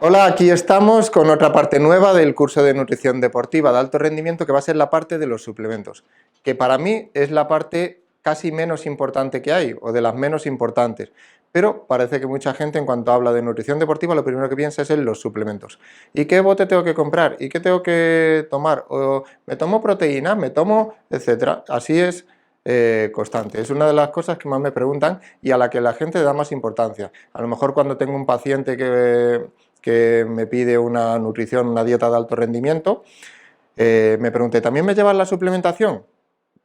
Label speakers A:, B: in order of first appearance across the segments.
A: Hola, aquí estamos con otra parte nueva del curso de nutrición deportiva de alto rendimiento, que va a ser la parte de los suplementos, que para mí es la parte casi menos importante que hay, o de las menos importantes, pero parece que mucha gente en cuanto habla de nutrición deportiva lo primero que piensa es en los suplementos. ¿Y qué bote tengo que comprar? ¿Y qué tengo que tomar? ¿O me tomo proteína? ¿Me tomo? Etcétera. Así es. Constante. Es una de las cosas que más me preguntan y a la que la gente da más importancia. A lo mejor cuando tengo un paciente que me pide una nutrición, una dieta de alto rendimiento, me pregunté, ¿también me llevan la suplementación?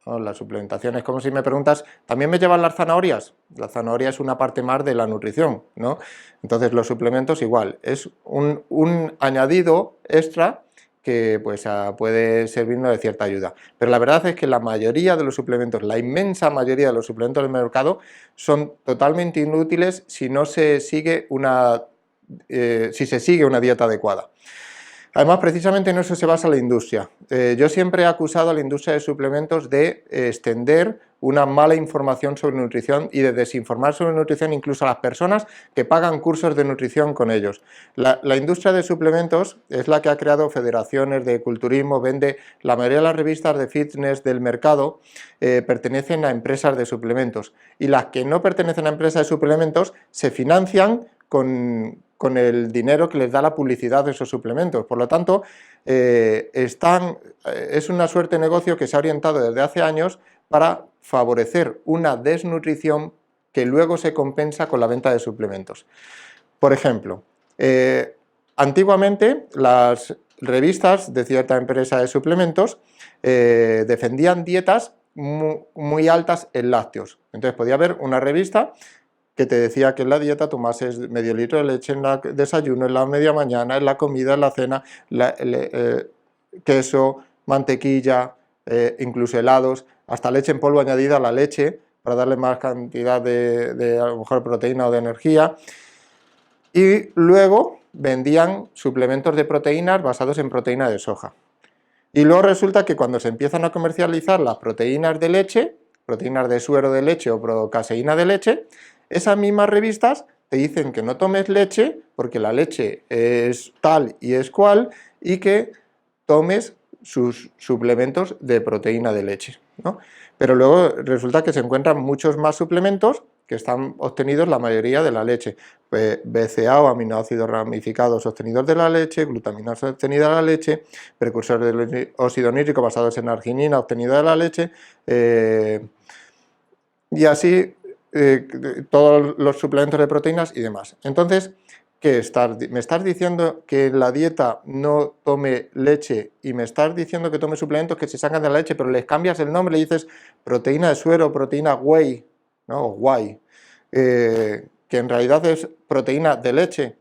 A: No, la suplementación es como si me preguntas, ¿también me llevan las zanahorias? La zanahoria es una parte más de la nutrición, ¿no? Entonces los suplementos igual, es un añadido extra que pues puede servirnos de cierta ayuda. Pero la verdad es que la mayoría de los suplementos, la inmensa mayoría de los suplementos del mercado son totalmente inútiles si no se sigue si se sigue una dieta adecuada. Además, precisamente en eso se basa la industria. Yo siempre he acusado a la industria de suplementos de extender una mala información sobre nutrición y de desinformar sobre nutrición incluso a las personas que pagan cursos de nutrición con ellos. La industria de suplementos es la que ha creado federaciones de culturismo, vende la mayoría de las revistas de fitness del mercado, pertenecen a empresas de suplementos, y las que no pertenecen a empresas de suplementos se financian con el dinero que les da la publicidad de esos suplementos. Por lo tanto, es una suerte de negocio que se ha orientado desde hace años para favorecer una desnutrición que luego se compensa con la venta de suplementos. Por ejemplo, antiguamente las revistas de cierta empresa de suplementos defendían dietas muy altas en lácteos. Entonces podía haber una revista que te decía que en la dieta tomases medio litro de leche en el desayuno, en la media mañana, en la comida, en la cena, queso, mantequilla, incluso helados, hasta leche en polvo añadida a la leche para darle más cantidad de a lo mejor proteína o de energía. Y luego vendían suplementos de proteínas basados en proteína de soja. Y luego resulta que cuando se empiezan a comercializar las proteínas de leche, proteínas de suero de leche o caseína de leche, esas mismas revistas te dicen que no tomes leche porque la leche es tal y es cual, y que tomes sus suplementos de proteína de leche, ¿no? Pero luego resulta que se encuentran muchos más suplementos que están obtenidos la mayoría de la leche, BCA o aminoácidos ramificados obtenidos de la leche, glutaminas obtenidas de la leche, precursores del óxido nítrico basados en arginina obtenidos de la leche, y así todos los suplementos de proteínas y demás. Entonces, ¿me estás diciendo que en la dieta no tome leche y me estás diciendo que tome suplementos que se sacan de la leche, pero les cambias el nombre, le dices proteína de suero, proteína whey, ¿no? Whey, que en realidad es proteína de leche,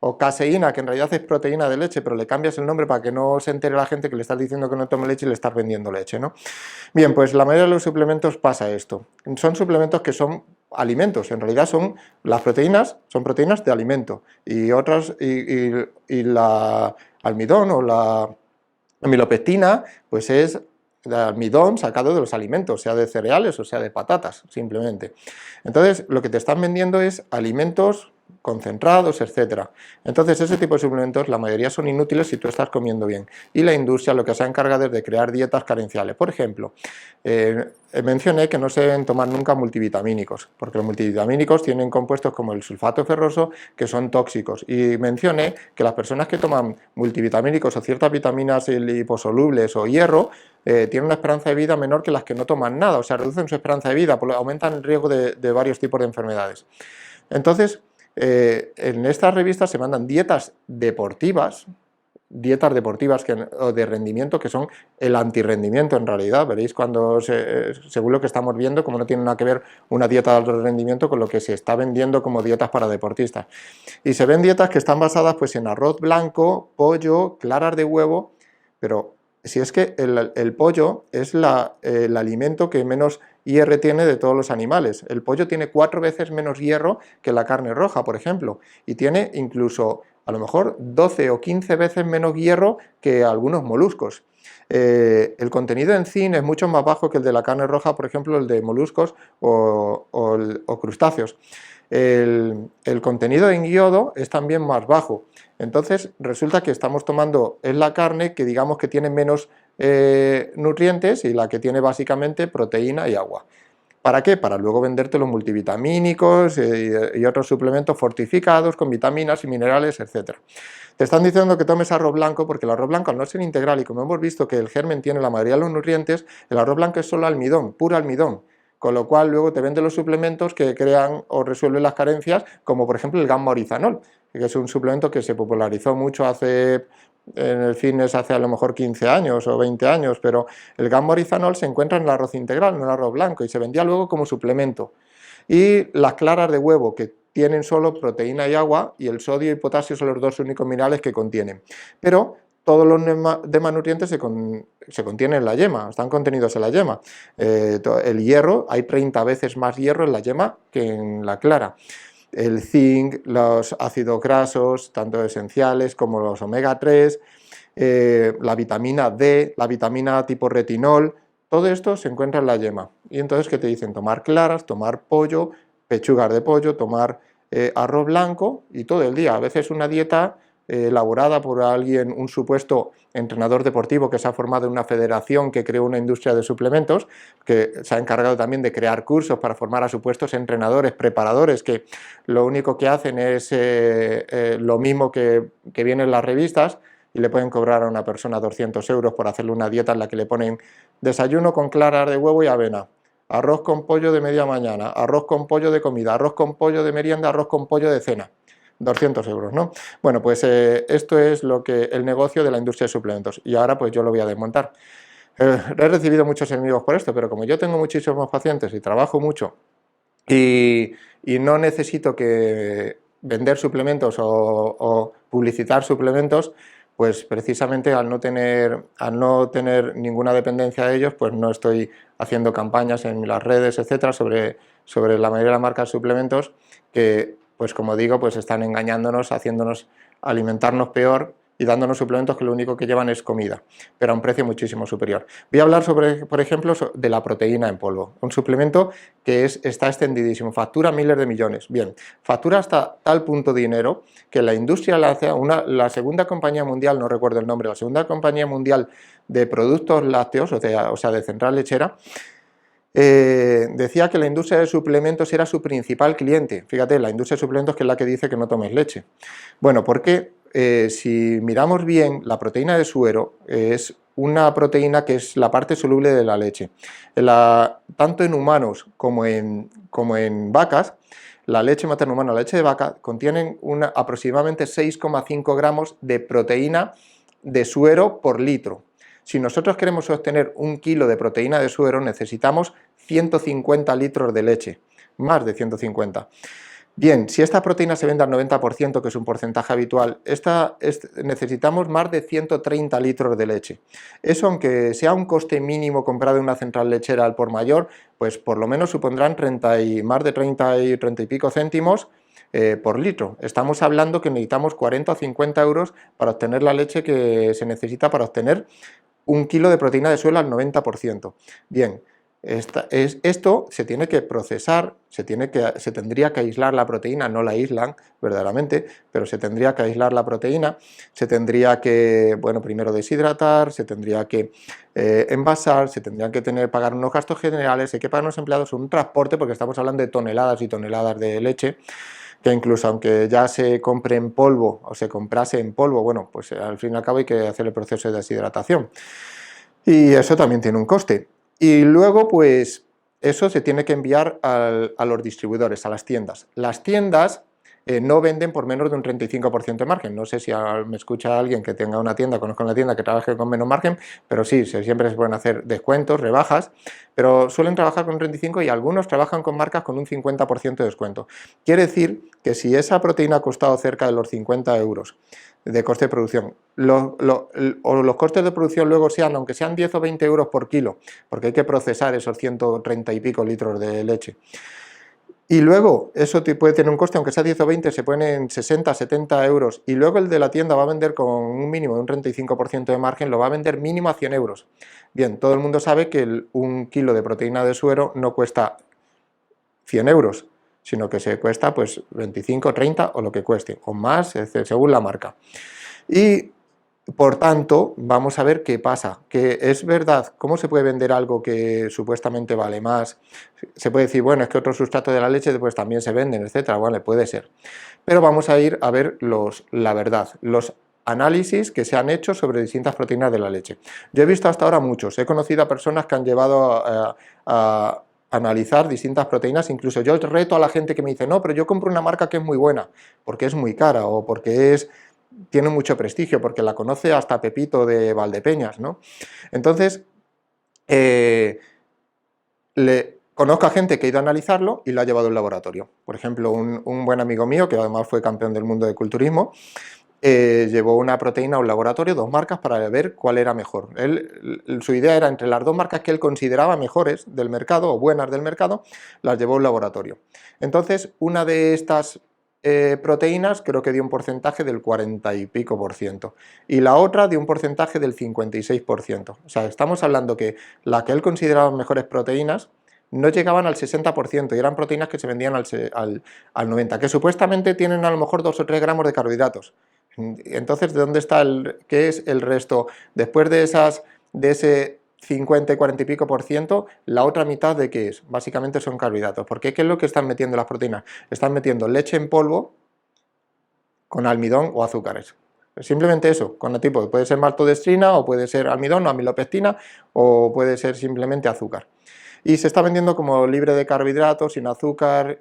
A: o caseína, que en realidad es proteína de leche, pero le cambias el nombre para que no se entere la gente que le estás diciendo que no tome leche y le estás vendiendo leche, ¿no? Bien, pues la mayoría de los suplementos pasa esto. Son suplementos que son alimentos, en realidad las proteínas son proteínas de alimento, y otras, y la almidón o la amilopectina, pues es de almidón sacado de los alimentos, sea de cereales o sea de patatas, simplemente. Entonces, lo que te están vendiendo es alimentos concentrados, etcétera. Entonces, ese tipo de suplementos, la mayoría son inútiles si tú estás comiendo bien. Y la industria lo que se ha encargado es de crear dietas carenciales. Por ejemplo, mencioné que no se deben tomar nunca multivitamínicos, porque los multivitamínicos tienen compuestos como el sulfato ferroso que son tóxicos. Y mencioné que las personas que toman multivitamínicos o ciertas vitaminas liposolubles o hierro tienen una esperanza de vida menor que las que no toman nada, o sea, reducen su esperanza de vida, aumentan el riesgo de varios tipos de enfermedades. Entonces, en estas revistas se mandan dietas deportivas o de rendimiento, que son el antirrendimiento en realidad. Veréis según lo que estamos viendo, como no tiene nada que ver una dieta de alto rendimiento con lo que se está vendiendo como dietas para deportistas. Y se ven dietas que están basadas pues en arroz blanco, pollo, claras de huevo, pero si es que el pollo es el alimento que menos hierro tiene de todos los animales. El pollo tiene 4 veces menos hierro que la carne roja, por ejemplo, y tiene incluso a lo mejor 12 o 15 veces menos hierro que algunos moluscos. El contenido en zinc es mucho más bajo que el de la carne roja, por ejemplo, el de moluscos o crustáceos. el contenido en yodo es también más bajo. Entonces resulta que estamos tomando es la carne que digamos que tiene menos nutrientes y la que tiene básicamente proteína y agua. ¿Para qué? Para luego venderte los multivitamínicos y otros suplementos fortificados con vitaminas y minerales, etc. Te están diciendo que tomes arroz blanco porque el arroz blanco, al no ser integral y como hemos visto que el germen tiene la mayoría de los nutrientes, el arroz blanco es solo almidón, puro almidón. Con lo cual luego te venden los suplementos que crean o resuelven las carencias, como por ejemplo el gamma orizanol, que es un suplemento que se popularizó mucho en el fitness hace a lo mejor 15 años o 20 años, pero el gamma orizanol se encuentra en el arroz integral, no en el arroz blanco, y se vendía luego como suplemento. Y las claras de huevo, que tienen solo proteína y agua, y el sodio y potasio son los dos únicos minerales que contienen. Pero todos los demás nutrientes se contienen en la yema, están contenidos en la yema. El hierro, hay 30 veces más hierro en la yema que en la clara. El zinc, los ácidos grasos, tanto esenciales como los omega 3, la vitamina D, la vitamina tipo retinol, todo esto se encuentra en la yema. Y entonces, ¿qué te dicen? Tomar claras, tomar pollo, pechugas de pollo, tomar arroz blanco y todo el día. A veces una dieta elaborada por alguien, un supuesto entrenador deportivo que se ha formado en una federación que creó una industria de suplementos, que se ha encargado también de crear cursos para formar a supuestos entrenadores, preparadores, que lo único que hacen es lo mismo que viene en las revistas, y le pueden cobrar a una persona 200 euros por hacerle una dieta en la que le ponen desayuno con claras de huevo y avena, arroz con pollo de media mañana, arroz con pollo de comida, arroz con pollo de merienda, arroz con pollo de cena. 200 euros, ¿no? Bueno, pues esto es el negocio de la industria de suplementos y ahora pues yo lo voy a desmontar. He recibido muchos enemigos por esto, pero como yo tengo muchísimos pacientes y trabajo mucho y no necesito que vender suplementos o publicitar suplementos, pues precisamente al no tener ninguna dependencia de ellos, pues no estoy haciendo campañas en las redes, etcétera, sobre la mayoría de las marcas de suplementos que, pues como digo, pues están engañándonos, haciéndonos alimentarnos peor y dándonos suplementos que lo único que llevan es comida, pero a un precio muchísimo superior. Voy a hablar por ejemplo, de la proteína en polvo, un suplemento que está extendidísimo, factura miles de millones. Bien, factura hasta tal punto de dinero que la industria la segunda compañía mundial, no recuerdo el nombre, la segunda compañía mundial de productos lácteos, o sea, de central lechera, decía que la industria de suplementos era su principal cliente. Fíjate, la industria de suplementos que es la que dice que no tomes leche. Bueno, porque si miramos bien, la proteína de suero es una proteína que es la parte soluble de la leche. Tanto en humanos como en vacas, la leche materna humana y la leche de vaca contienen aproximadamente 6,5 gramos de proteína de suero por litro. Si nosotros queremos obtener 1 kilo de proteína de suero, necesitamos 150 litros de leche, más de 150. Bien, si esta proteína se vende al 90%, que es un porcentaje habitual, necesitamos más de 130 litros de leche. Eso, aunque sea un coste mínimo comprado en una central lechera al por mayor, pues por lo menos supondrán más de 30 y pico céntimos por litro. Estamos hablando que necesitamos 40 o 50 euros para obtener la leche que se necesita para obtener 1 kilo de proteína de suero al 90%. Bien, esto se tiene que procesar, se tendría que aislar la proteína, no la aíslan verdaderamente, pero se tendría que aislar la proteína, se tendría que, bueno, primero deshidratar, se tendría que envasar, se tendrían que pagar unos gastos generales, hay que pagar a los empleados un transporte, porque estamos hablando de toneladas y toneladas de leche, que incluso aunque ya se compre en polvo o se comprase en polvo, bueno, pues al fin y al cabo hay que hacer el proceso de deshidratación. Y eso también tiene un coste. Y luego, pues, eso se tiene que enviar a los distribuidores, a las tiendas. Las tiendas no venden por menos de un 35% de margen. No sé si me escucha alguien que tenga una tienda, conozca una tienda que trabaje con menos margen, pero sí, siempre se pueden hacer descuentos, rebajas, pero suelen trabajar con un 35% y algunos trabajan con marcas con un 50% de descuento. Quiere decir que si esa proteína ha costado cerca de los 50 euros de coste de producción, o los costes de producción luego sean, aunque sean 10 o 20 euros por kilo, porque hay que procesar esos 130 y pico litros de leche, y luego eso puede tener un coste, aunque sea 10 o 20, se ponen 60, 70 euros, y luego el de la tienda va a vender con un mínimo de un 35% de margen, lo va a vender mínimo a 100 euros. Bien, todo el mundo sabe que 1 kilo de proteína de suero no cuesta 100 euros, sino que se cuesta pues 25, 30 o lo que cueste, o más, según la marca. Y por tanto, vamos a ver qué pasa, que es verdad, ¿cómo se puede vender algo que supuestamente vale más? Se puede decir, bueno, es que otros sustratos de la leche pues también se venden, etcétera, bueno, puede ser. Pero vamos a ir a ver la verdad, los análisis que se han hecho sobre distintas proteínas de la leche. Yo he visto hasta ahora muchos, he conocido a personas que han llevado a analizar distintas proteínas, incluso yo reto a la gente que me dice, no, pero yo compro una marca que es muy buena, porque es muy cara o porque tiene mucho prestigio, porque la conoce hasta Pepito de Valdepeñas, ¿no? Entonces, conozco a gente que ha ido a analizarlo y lo ha llevado a un laboratorio. Por ejemplo, un buen amigo mío, que además fue campeón del mundo de culturismo, llevó una proteína a un laboratorio, 2 marcas, para ver cuál era mejor. Su idea era, entre las 2 marcas que él consideraba mejores del mercado o buenas del mercado, las llevó a un laboratorio. Entonces, una de estas proteínas creo que dio un porcentaje del 40 y pico %, y la otra dio un porcentaje del 56%. O sea, estamos hablando que la que él consideraba mejores proteínas no llegaban al 60% y eran proteínas que se vendían al 90%, que supuestamente tienen a lo mejor 2 o 3 gramos de carbohidratos. Entonces, ¿de dónde está qué es el resto? Después de ese 50 y 40 y pico %, la otra mitad de qué es, básicamente son carbohidratos. Porque ¿qué es lo que están metiendo las proteínas? Están metiendo leche en polvo con almidón o azúcares. Simplemente eso, con el tipo, puede ser maltodextrina o puede ser almidón o amilopectina o puede ser simplemente azúcar. Y se está vendiendo como libre de carbohidratos, sin azúcar.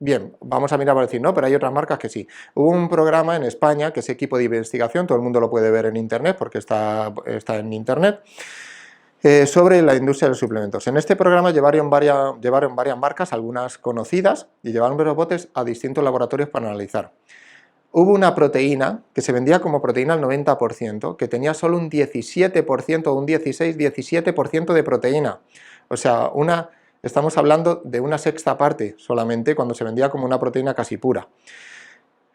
A: Bien, vamos a mirar para decir, no, pero hay otras marcas que sí. Hubo un programa en España, que es Equipo de Investigación, todo el mundo lo puede ver en internet porque está en internet, sobre la industria de los suplementos. En este programa llevaron varias marcas, algunas conocidas, y llevaron los botes a distintos laboratorios para analizar. Hubo una proteína que se vendía como proteína al 90%, que tenía solo un 17%, un 16, 17% de proteína. O sea, estamos hablando de una sexta parte solamente cuando se vendía como una proteína casi pura.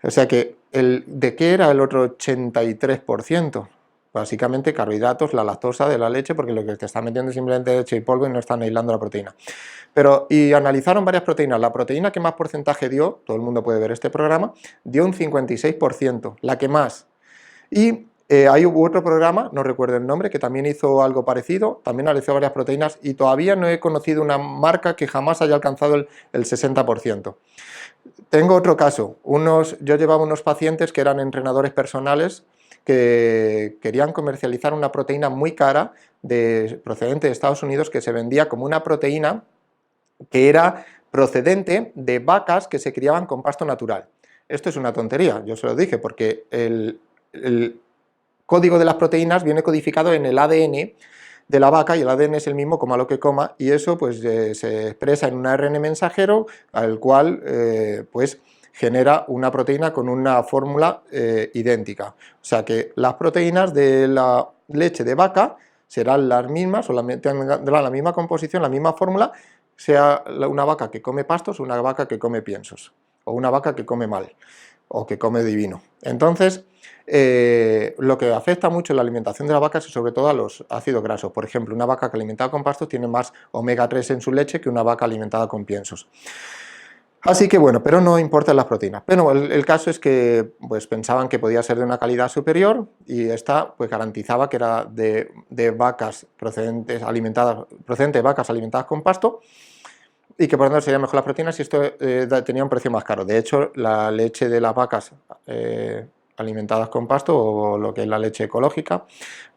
A: O sea que, ¿de qué era el otro 83%? Básicamente carbohidratos, la lactosa de la leche, porque lo que te están metiendo es simplemente leche y polvo y no están aislando la proteína. Y analizaron varias proteínas. La proteína que más porcentaje dio, todo el mundo puede ver este programa, dio un 56%, la que más. Y hay otro programa, no recuerdo el nombre, que también hizo algo parecido, también analizó varias proteínas y todavía no he conocido una marca que jamás haya alcanzado el 60%. Tengo otro caso, yo llevaba unos pacientes que eran entrenadores personales que querían comercializar una proteína muy cara procedente de Estados Unidos que se vendía como una proteína que era procedente de vacas que se criaban con pasto natural. Esto es una tontería, yo se lo dije, porque el código de las proteínas viene codificado en el ADN de la vaca y el ADN es el mismo coma lo que coma y eso pues se expresa en un ARN mensajero al cual pues genera una proteína con una fórmula idéntica. O sea que las proteínas de la leche de vaca serán las mismas, solamente tendrán la misma composición, la misma fórmula, sea una vaca que come pastos o una vaca que come piensos, o una vaca que come mal, o que come divino. Entonces, lo que afecta mucho en la alimentación de la vaca es sobre todo a los ácidos grasos. Por ejemplo, una vaca que alimentada con pastos tiene más omega 3 en su leche que una vaca alimentada con piensos. Así que bueno, pero no importan las proteínas. Pero el caso es que pues, pensaban que podía ser de una calidad superior y esta pues, garantizaba que era de vacas procedentes de vacas alimentadas con pasto y que por lo tanto serían mejor las proteínas y esto tenía un precio más caro. De hecho, la leche de las vacas alimentadas con pasto o lo que es la leche ecológica,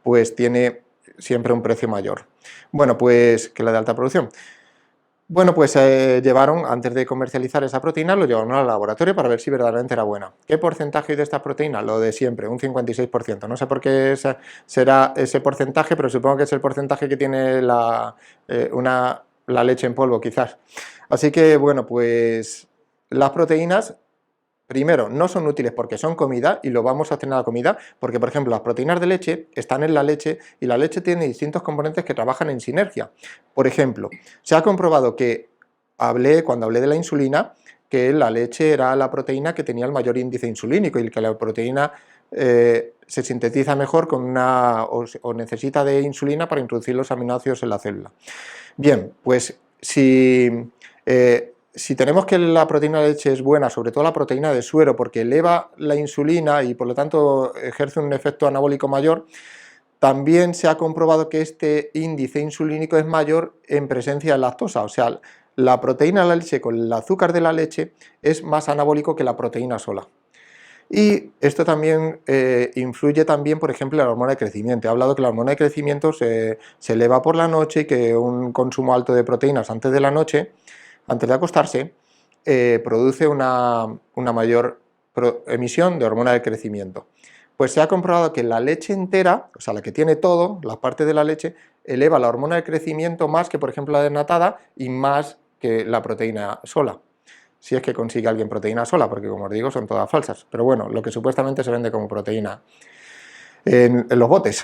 A: pues tiene siempre un precio mayor. Bueno, pues que la de alta producción. Bueno, pues antes de comercializar esa proteína, lo llevaron al laboratorio para ver si verdaderamente era buena. ¿Qué porcentaje de esta proteína? Lo de siempre, un 56%. No sé por qué será ese porcentaje, pero supongo que es el porcentaje que tiene la leche en polvo, quizás. Así que, bueno, pues las proteínas, primero, no son útiles porque son comida y lo vamos a obtener a la comida, porque por ejemplo las proteínas de leche están en la leche y la leche tiene distintos componentes que trabajan en sinergia. Por ejemplo, se ha comprobado que cuando hablé de la insulina, que la leche era la proteína que tenía el mayor índice insulínico y que la proteína se sintetiza mejor o necesita de insulina para introducir los aminoácidos en la célula. Bien, pues si si tenemos que la proteína de leche es buena, sobre todo la proteína de suero, porque eleva la insulina y por lo tanto ejerce un efecto anabólico mayor, también se ha comprobado que este índice insulínico es mayor en presencia de lactosa, o sea, la proteína de la leche con el azúcar de la leche es más anabólico que la proteína sola. Y esto también influye también, por ejemplo, en la hormona de crecimiento. He hablado que la hormona de crecimiento se eleva por la noche y que un consumo alto de proteínas antes de la noche, antes de acostarse, produce una mayor emisión de hormona de crecimiento. Pues se ha comprobado que la leche entera, o sea, la que tiene todo, la parte de la leche, eleva la hormona de crecimiento más que, por ejemplo, la desnatada y más que la proteína sola. Si es que consigue alguien proteína sola, porque como os digo son todas falsas, pero bueno, lo que supuestamente se vende como proteína en los botes.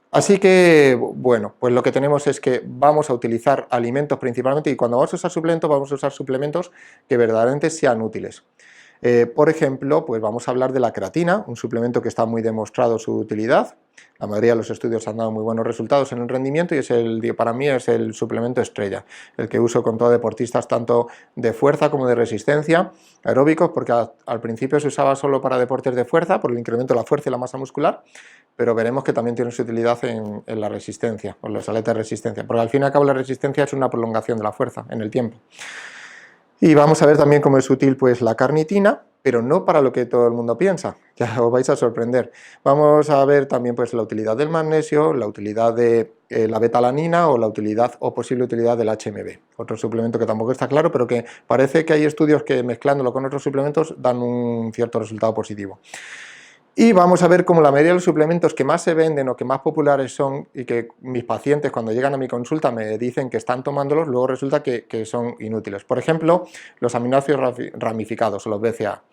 A: Así que, bueno, pues lo que tenemos es que vamos a utilizar alimentos principalmente, y cuando vamos a usar suplementos que verdaderamente sean útiles. Por ejemplo, pues vamos a hablar de la creatina, un suplemento que está muy demostrado su utilidad. La mayoría de los estudios han dado muy buenos resultados en el rendimiento y para mí es el suplemento estrella, el que uso con todos deportistas tanto de fuerza como de resistencia, aeróbicos, porque al principio se usaba solo para deportes de fuerza, por el incremento de la fuerza y la masa muscular, pero veremos que también tiene su utilidad en la resistencia, o los atletas de resistencia, porque al fin y al cabo la resistencia es una prolongación de la fuerza en el tiempo. Y vamos a ver también cómo es útil pues la carnitina, pero no para lo que todo el mundo piensa, ya os vais a sorprender. Vamos a ver también pues la utilidad del magnesio, la utilidad de la betalanina o la utilidad o posible utilidad del HMB, otro suplemento que tampoco está claro, pero que parece que hay estudios que mezclándolo con otros suplementos dan un cierto resultado positivo. Y vamos a ver cómo la mayoría de los suplementos que más se venden o que más populares son y que mis pacientes cuando llegan a mi consulta me dicen que están tomándolos, luego resulta que son inútiles. Por ejemplo, los aminoácidos ramificados o los BCA.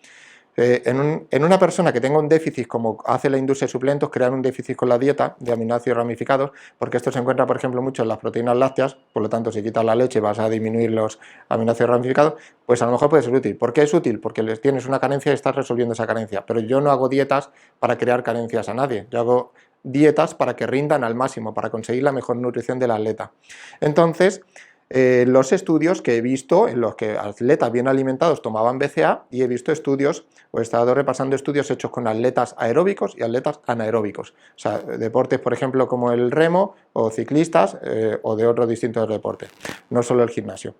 A: En una persona que tenga un déficit, como hace la industria de suplementos, crean un déficit con la dieta de aminoácidos ramificados, porque esto se encuentra, por ejemplo, mucho en las proteínas lácteas, por lo tanto, si quitas la leche vas a disminuir los aminoácidos ramificados, pues a lo mejor puede ser útil. ¿Por qué es útil? Porque les tienes una carencia y estás resolviendo esa carencia, pero yo no hago dietas para crear carencias a nadie, yo hago dietas para que rindan al máximo, para conseguir la mejor nutrición del atleta. Entonces, los estudios que he visto en los que atletas bien alimentados tomaban BCA, y he visto estudios, o he estado repasando estudios hechos con atletas aeróbicos y atletas anaeróbicos, o sea, deportes por ejemplo como el remo o ciclistas o de otros distintos deportes, no solo el gimnasio.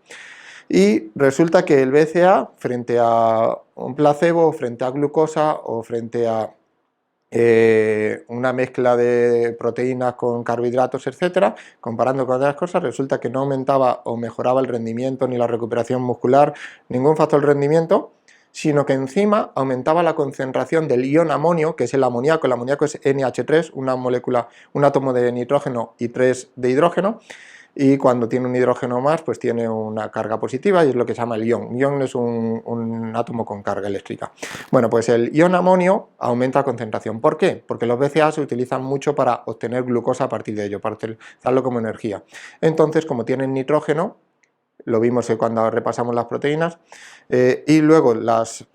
A: Y resulta que el BCA frente a un placebo, frente a glucosa o frente a una mezcla de proteínas con carbohidratos, etcétera, comparando con otras cosas, resulta que no aumentaba o mejoraba el rendimiento ni la recuperación muscular, ningún factor de rendimiento, sino que encima aumentaba la concentración del ion amonio, que es el amoníaco es NH3, una molécula, un átomo de nitrógeno y 3 de hidrógeno, y cuando tiene un hidrógeno más, pues tiene una carga positiva y es lo que se llama el ion. Ion es un átomo con carga eléctrica. Bueno, pues el ion amonio aumenta la concentración. ¿Por qué? Porque los BCA se utilizan mucho para obtener glucosa a partir de ello, para utilizarlo como energía. Entonces, como tienen nitrógeno, lo vimos cuando repasamos las proteínas, y luego los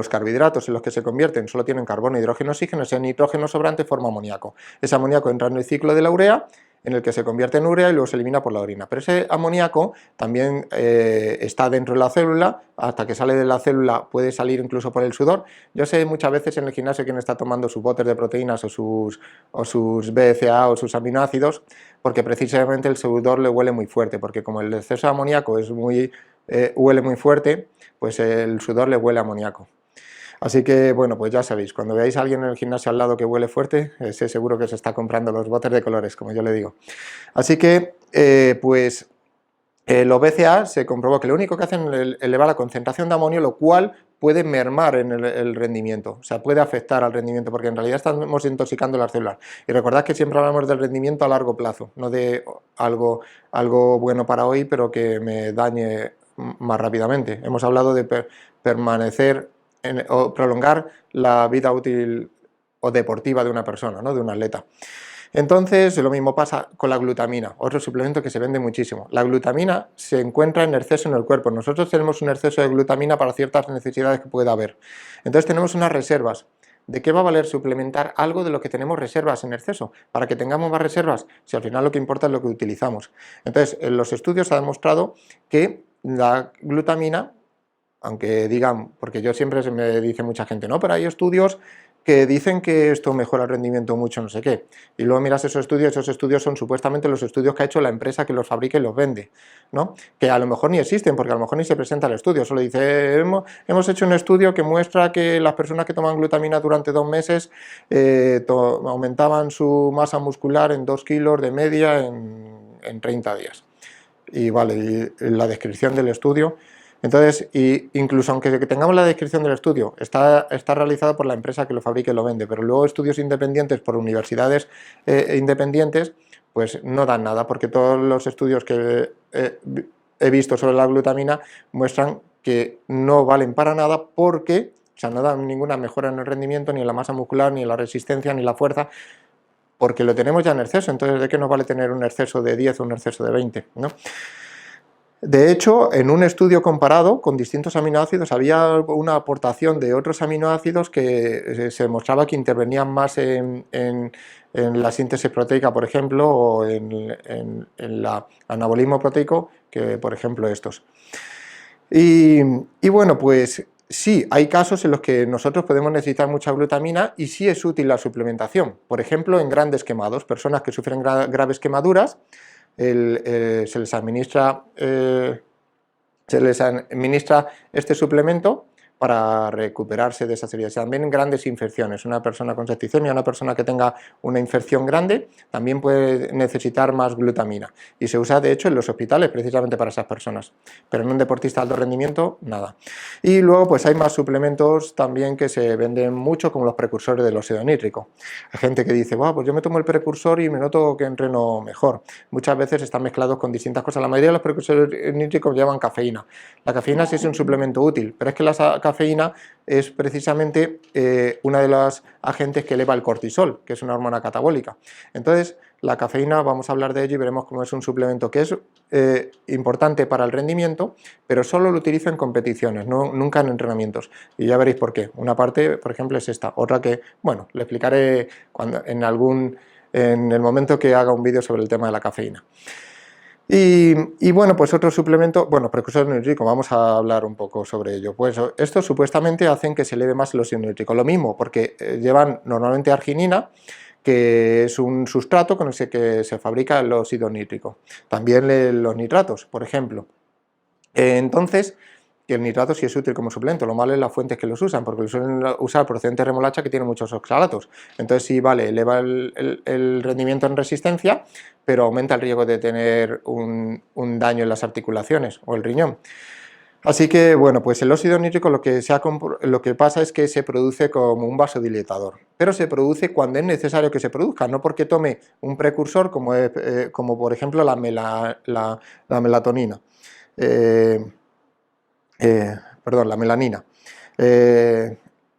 A: carbohidratos en los que se convierten solo tienen carbono, hidrógeno, oxígeno, ese nitrógeno sobrante forma amoníaco. Ese amoníaco entra en el ciclo de la urea, en el que se convierte en urea y luego se elimina por la orina. Pero ese amoníaco también está dentro de la célula, hasta que sale de la célula puede salir incluso por el sudor. Yo sé muchas veces en el gimnasio quién está tomando sus botes de proteínas o sus BCA o sus aminoácidos, porque precisamente el sudor le huele muy fuerte, porque como el exceso de amoníaco es huele muy fuerte, pues el sudor le huele a amoníaco. Así que, bueno, pues ya sabéis, cuando veáis a alguien en el gimnasio al lado que huele fuerte, sé seguro que se está comprando los botes de colores, como yo le digo. Así que, los BCA se comprobó que lo único que hacen es elevar la concentración de amonio, lo cual puede mermar en el rendimiento, o sea, puede afectar al rendimiento, porque en realidad estamos intoxicando las células. Y recordad que siempre hablamos del rendimiento a largo plazo, no de algo bueno para hoy, pero que me dañe más rápidamente. Hemos hablado de permanecer o prolongar la vida útil o deportiva de una persona, ¿no? De un atleta. Entonces, lo mismo pasa con la glutamina, otro suplemento que se vende muchísimo. La glutamina se encuentra en exceso en el cuerpo. Nosotros tenemos un exceso de glutamina para ciertas necesidades que pueda haber. Entonces tenemos unas reservas. ¿De qué va a valer suplementar algo de lo que tenemos reservas en exceso? Para que tengamos más reservas, si al final lo que importa es lo que utilizamos. Entonces, en los estudios ha demostrado que la glutamina, aunque digan, porque yo siempre me dice mucha gente, no, pero hay estudios que dicen que esto mejora el rendimiento mucho, no sé qué, y luego miras esos estudios son supuestamente los estudios que ha hecho la empresa que los fabrica y los vende, ¿no? Que a lo mejor ni existen, porque a lo mejor ni se presenta el estudio, solo dice, hemos hecho un estudio que muestra que las personas que toman glutamina durante 2 meses aumentaban su masa muscular en 2 kilos de media en 30 días. Y vale, y la descripción del estudio. Entonces, incluso aunque tengamos la descripción del estudio, está realizado por la empresa que lo fabrica y lo vende, pero luego estudios independientes por universidades independientes, pues no dan nada, porque todos los estudios que he visto sobre la glutamina muestran que no valen para nada porque, o sea, no dan ninguna mejora en el rendimiento, ni en la masa muscular, ni en la resistencia, ni en la fuerza, porque lo tenemos ya en exceso. Entonces, ¿de qué nos vale tener un exceso de 10 o un exceso de 20? ¿No? De hecho, en un estudio comparado con distintos aminoácidos había una aportación de otros aminoácidos que se mostraba que intervenían más en la síntesis proteica, por ejemplo, o en el anabolismo proteico, que por ejemplo estos. Y bueno, pues sí, hay casos en los que nosotros podemos necesitar mucha glutamina y sí es útil la suplementación. Por ejemplo, en grandes quemados, personas que sufren graves quemaduras, se les administra este suplemento para recuperarse de esas heridas. También en grandes infecciones, una persona con septicemia, una persona que tenga una infección grande, también puede necesitar más glutamina y se usa de hecho en los hospitales precisamente para esas personas, pero en un deportista de alto rendimiento, nada. Y luego pues hay más suplementos también que se venden mucho, como los precursores del óxido nítrico. Hay gente que dice, pues yo me tomo el precursor y me noto que entreno mejor. Muchas veces están mezclados con distintas cosas. La mayoría de los precursores nítricos llevan cafeína. La cafeína sí es un suplemento útil, pero es que la cafeína es precisamente una de los agentes que eleva el cortisol, que es una hormona catabólica. Entonces, la cafeína, vamos a hablar de ello y veremos cómo es un suplemento que es importante para el rendimiento, pero solo lo utilizo en competiciones, nunca en entrenamientos. Y ya veréis por qué. Una parte, por ejemplo, es esta. Otra que, bueno, le explicaré en el momento que haga un vídeo sobre el tema de la cafeína. Y bueno, pues otro suplemento, bueno, precursores nítricos, vamos a hablar un poco sobre ello. Pues estos supuestamente hacen que se eleve más el óxido nítrico. Lo mismo, porque llevan normalmente arginina, que es un sustrato con el que se fabrica el óxido nítrico. También los nitratos, por ejemplo. Entonces, que el nitrato sí es útil como suplemento, lo malo es las fuentes que los usan, porque lo suelen usar procedente de remolacha que tiene muchos oxalatos. Entonces sí, vale, eleva el rendimiento en resistencia, pero aumenta el riesgo de tener un daño en las articulaciones o el riñón. Así que, bueno, pues el óxido nítrico lo que pasa es que se produce como un vasodilatador, pero se produce cuando es necesario que se produzca, no porque tome un precursor como por ejemplo la melatonina. La melanina.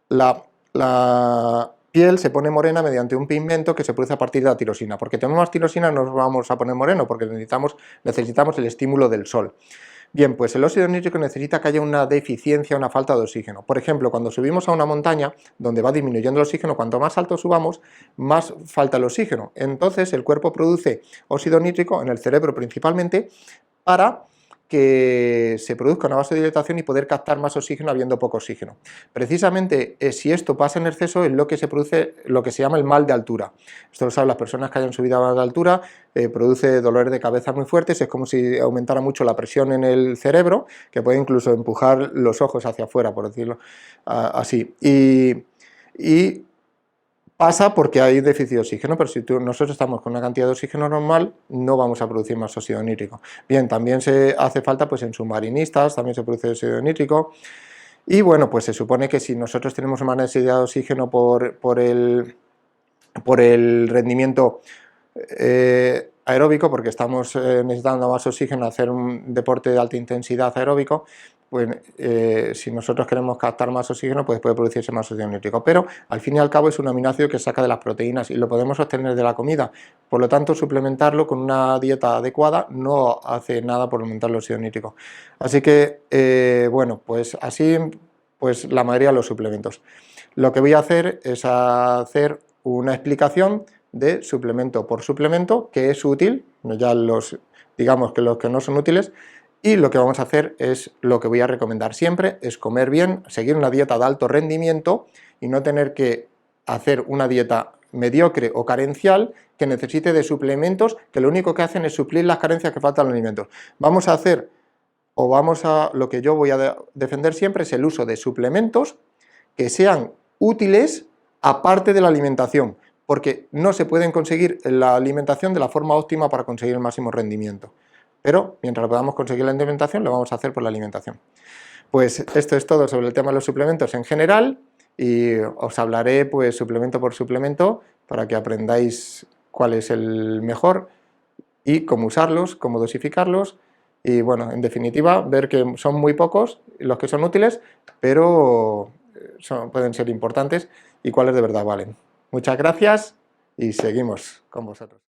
A: La piel se pone morena mediante un pigmento que se produce a partir de la tirosina. Porque tenemos tirosina no nos vamos a poner moreno, porque necesitamos el estímulo del sol. Bien, pues el óxido nítrico necesita que haya una deficiencia, una falta de oxígeno. Por ejemplo, cuando subimos a una montaña donde va disminuyendo el oxígeno, cuanto más alto subamos, más falta el oxígeno. Entonces el cuerpo produce óxido nítrico, en el cerebro principalmente, para que se produzca una vasodilatación y poder captar más oxígeno habiendo poco oxígeno. Precisamente si esto pasa en exceso es lo que se produce lo que se llama el mal de altura. Esto lo saben las personas que hayan subido a la altura, produce dolores de cabeza muy fuertes, es como si aumentara mucho la presión en el cerebro, que puede incluso empujar los ojos hacia afuera, por decirlo así. Y pasa porque hay déficit de oxígeno, pero si nosotros estamos con una cantidad de oxígeno normal, no vamos a producir más óxido nítrico. Bien, también se hace falta pues en submarinistas, también se produce óxido nítrico. Y bueno, pues se supone que si nosotros tenemos una necesidad de oxígeno por el rendimiento aeróbico, porque estamos necesitando más oxígeno, hacer un deporte de alta intensidad aeróbico, pues si nosotros queremos captar más oxígeno, pues puede producirse más óxido nítrico, pero al fin y al cabo es un aminoácido que saca de las proteínas y lo podemos obtener de la comida, por lo tanto suplementarlo con una dieta adecuada no hace nada por aumentar el óxido nítrico. Así que, bueno, pues así pues la mayoría de los suplementos. Lo que voy a hacer es hacer una explicación de suplemento por suplemento, que es útil, ya digamos que los que no son útiles, Y lo que vamos a hacer es, lo que voy a recomendar siempre, es comer bien, seguir una dieta de alto rendimiento y no tener que hacer una dieta mediocre o carencial que necesite de suplementos que lo único que hacen es suplir las carencias que faltan en los alimentos. Vamos a hacer, lo que yo voy a defender siempre es el uso de suplementos que sean útiles aparte de la alimentación, porque no se pueden conseguir la alimentación de la forma óptima para conseguir el máximo rendimiento. Pero mientras podamos conseguir la alimentación, lo vamos a hacer por la alimentación. Pues esto es todo sobre el tema de los suplementos en general y os hablaré pues suplemento por suplemento para que aprendáis cuál es el mejor y cómo usarlos, cómo dosificarlos y bueno, en definitiva, ver que son muy pocos los que son útiles, pero pueden ser importantes y cuáles de verdad valen. Muchas gracias y seguimos con vosotros.